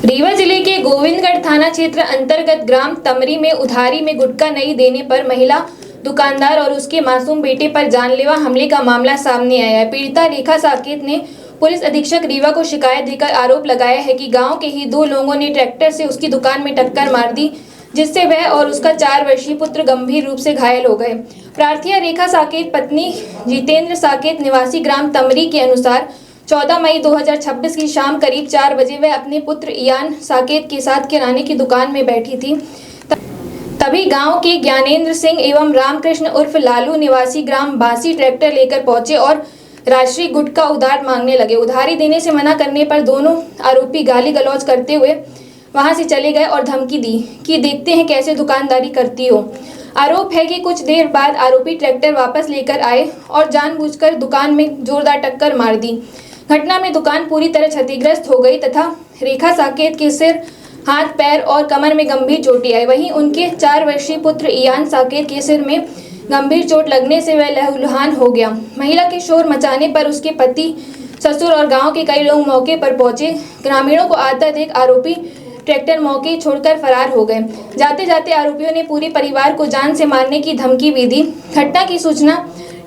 रीवा जिले के गोविंदगढ़ थाना क्षेत्र अंतर्गत ग्राम तमरी में उधारी में गुटखा नहीं देने पर महिला दुकानदार और उसके मासूम बेटे पर जानलेवा हमले का मामला सामने आया है। पीड़िता रेखा साकेत ने पुलिस अधीक्षक रीवा को शिकायत देकर आरोप लगाया है कि गांव के ही दो लोगों ने ट्रैक्टर से उसकी दुकान में टक्कर मार दी, जिससे वह और उसका 4 वर्षीय पुत्र गंभीर रूप से घायल हो गए। प्रार्थिया रेखा साकेत पत्नी जितेंद्र साकेत निवासी ग्राम तमरी के अनुसार 14 मई 2026 की शाम करीब 4 बजे वह अपने पुत्र इयान साकेत के साथ किराने की दुकान में बैठी थी। तभी गांव के ज्ञानेंद्र सिंह एवं रामकृष्ण उर्फ लालू निवासी ग्राम बासी ट्रैक्टर लेकर पहुंचे और राशि गुटखा उधार मांगने लगे। उधारी देने से मना करने पर दोनों आरोपी गाली गलौज करते हुए वहां से चले गए और धमकी दी कि देखते हैं कैसे दुकानदारी करती हो। आरोप है कि कुछ देर बाद आरोपी ट्रैक्टर वापस लेकर आए और जानबूझकर दुकान में जोरदार टक्कर मार दी। घटना में दुकान पूरी तरह क्षतिग्रस्त हो गई तथा रेखा साकेत के सिर, हाथ, पैर और कमर में गंभीर चोटें आई। वहीं उनके 4 वर्षीय पुत्र इयान साकेत के सिर में गंभीर चोट लगने से वह लहूलुहान हो गया। महिला के शोर मचाने पर उसके पति, ससुर और गांव के कई लोग मौके पर पहुंचे। ग्रामीणों को आता देख आरोपी ट्रैक्टर मौके छोड़कर फरार हो गए। जाते जाते आरोपियों ने पूरे परिवार को जान से मारने की धमकी भी दी। घटना की सूचना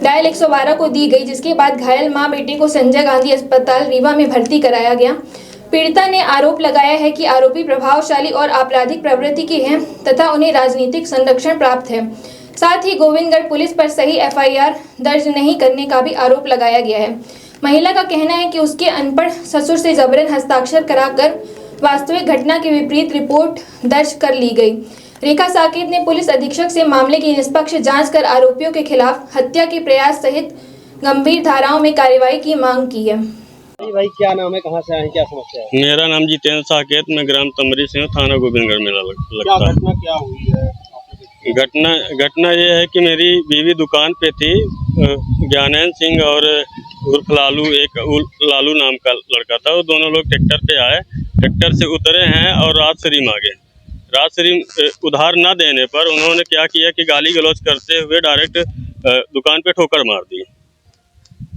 डायल 112 को दी गई, जिसके बाद घायल मां बेटे को संजय गांधी अस्पताल रीवा में भर्ती कराया गया। पीड़िता ने आरोप लगाया है कि आरोपी प्रभावशाली और आपराधिक प्रवृत्ति के हैं तथा उन्हें राजनीतिक संरक्षण प्राप्त है। साथ ही गोविंदगढ़ पुलिस पर सही FIR दर्ज नहीं करने का भी आरोप लगाया गया है। महिला का कहना है कि उसके अनपढ़ ससुर से जबरन हस्ताक्षर कराकर वास्तविक घटना के विपरीत रिपोर्ट दर्ज कर ली गई। रेखा साकेत ने पुलिस अधीक्षक से मामले की निष्पक्ष जांच कर आरोपियों के खिलाफ हत्या के प्रयास सहित गंभीर धाराओं में कार्रवाई की मांग की है। भाई क्या नाम है, कहाँ से आए, क्या समस्या है? मेरा नाम जितेंद्र साकेत, मैं ग्राम तमरी से हूँ, थाना गोविंदगढ़ में लगता है। घटना क्या हुई है? घटना ये है कि मेरी बीवी दुकान पे थी। ज्ञानेंद्र सिंह और उर्फ लालू, एक लालू नाम का लड़का था, वो दोनों लोग ट्रैक्टर पे आए, ट्रैक्टर से उतरे हैं और रात शरी मांगे। रात शरी उधार ना देने पर उन्होंने क्या किया कि गाली गलौज करते हुए डायरेक्ट दुकान पे ठोकर मार दी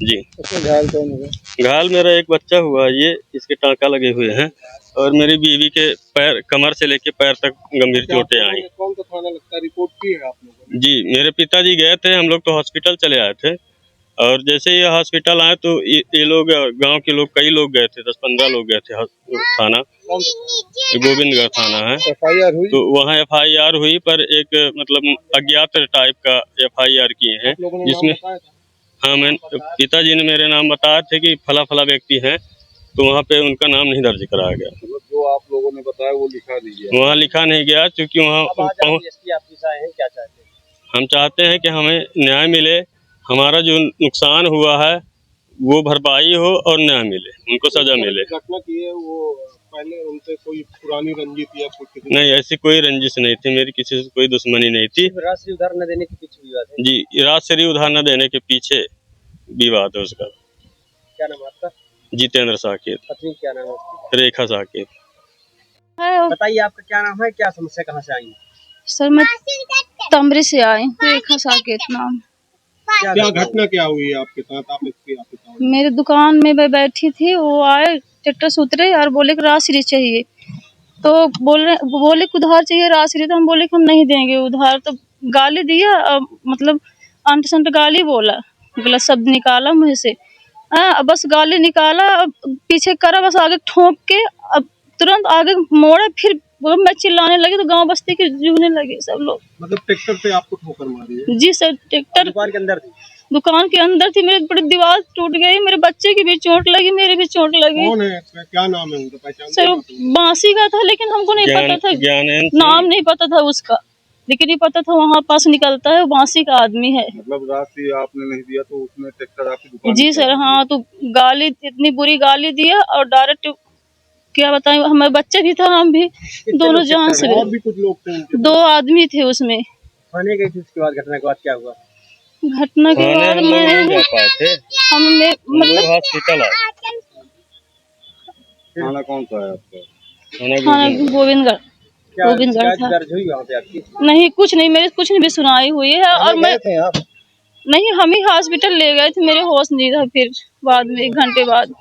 जी। घायल कौन हुआ? घायल मेरा एक बच्चा हुआ, ये इसके टाँका लगे हुए हैं और मेरी बीवी के पैर, कमर से लेके पैर तक गंभीर चोटें आई। कौन सा थाना लगता है, रिपोर्ट की है आप लोगों ने? जी, मेरे पिताजी गए थे, हम लोग तो हॉस्पिटल चले आए थे और जैसे ये हॉस्पिटल आए तो ये लोग, गांव के लोग, कई लोग गए थे, 10-15 लोग गए थे थाना, गोविंदगढ़ थाना है। FIR हुई? तो वहाँ FIR हुई, पर एक मतलब अज्ञात टाइप का FIR किए हैं, जिसमें हाँ, मैं पिताजी ने मेरे नाम बताया थे कि फला फला व्यक्ति हैं, तो वहाँ पे उनका नाम नहीं दर्ज कराया गया। मतलब जो आप लोगों ने बताया वो लिखा नहीं गया? वहाँ लिखा नहीं गया, क्योंकि वहाँ क्या चाहते हैं? हम चाहते हैं कि हमें न्याय मिले, हमारा जो नुकसान हुआ है वो भरपाई हो और न्याय मिले, उनको सजा मिले। घटना की है वो पहले उनसे कोई पुरानी रंजिश या कुछ? नहीं, ऐसी कोई रंजिश नहीं थी, मेरी किसी से कोई दुश्मनी नहीं थी। राशि उधार न देने के पीछे विवाद है? जी, राशि उधार न देने के पीछे विवाद है उसका। क्या नाम है आपका? जितेंद्र साकेत। पत्नी क्या नाम है? रेखा साकेत। बताइए आपका क्या नाम है, क्या समस्या, कहाँ से आई? सर मैं तमरी से आई, रेखा साकेत नाम। क्या घटना क्या हुई है आपके साथ? आप मेरे दुकान में मैं बैठी थी, वो आए, ट्रैक्टर से उतरे और बोले कि राशि चाहिए, तो बोले कि उधार चाहिए राशि, तो हम बोले कि हम नहीं देंगे उधार। तो गाली दिया, मतलब अंत संत गाली बोला, गलत शब्द निकाला मुँह से। बस गाली निकाला, पीछे करा, बस आगे ठोक के अब तुरंत आगे मोड़ा, फिर मैं चिल्लाने लगी तो गांव बस्ती के जूझने लगे सब लोग। मतलब ट्रैक्टर पे आपको ठोकर मारी है? जी सर, ट्रैक्टर दुकान के अंदर थी? दुकान के अंदर थी, मेरे बड़ी दीवार टूट गई, मेरे बच्चे की भी चोट लगी, मेरे भी चोट लगी। कौन है, क्या नाम है उनका, पहचान? सर बांसी का था, लेकिन हमको नहीं पता था, नाम नहीं पता था उसका, लेकिन ये पता था वहाँ पास निकलता है, वो बांसी का आदमी है। मतलब राशि आपने नहीं दिया तो उसने ट्रैक्टर आपकी दुकान? जी सर, हाँ, तो गाली, इतनी बुरी गाली दिया और डायरेक्ट क्या बताएं, हमारे बच्चे भी था, हम भी दोनों जान से। और भी कुछ लोग थे? 2 आदमी थे उसमें। थाने गई थी, उसके बाद घटना के बाद क्या हुआ? घटना के बाद मतलब हॉस्पिटल आए। थाना कौन सा है आपका? थाना गोविंदगढ़। गोविंदगढ़ था। दर्ज हुई वहाँ पे आपकी? नहीं, कुछ नहीं, मेरे कुछ नहीं भी सुनाई हुई है। और मैं थे आप? नहीं, हम ही हॉस्पिटल ले गए थे, मेरे होश नहीं था, फिर बाद में 1 घंटे बाद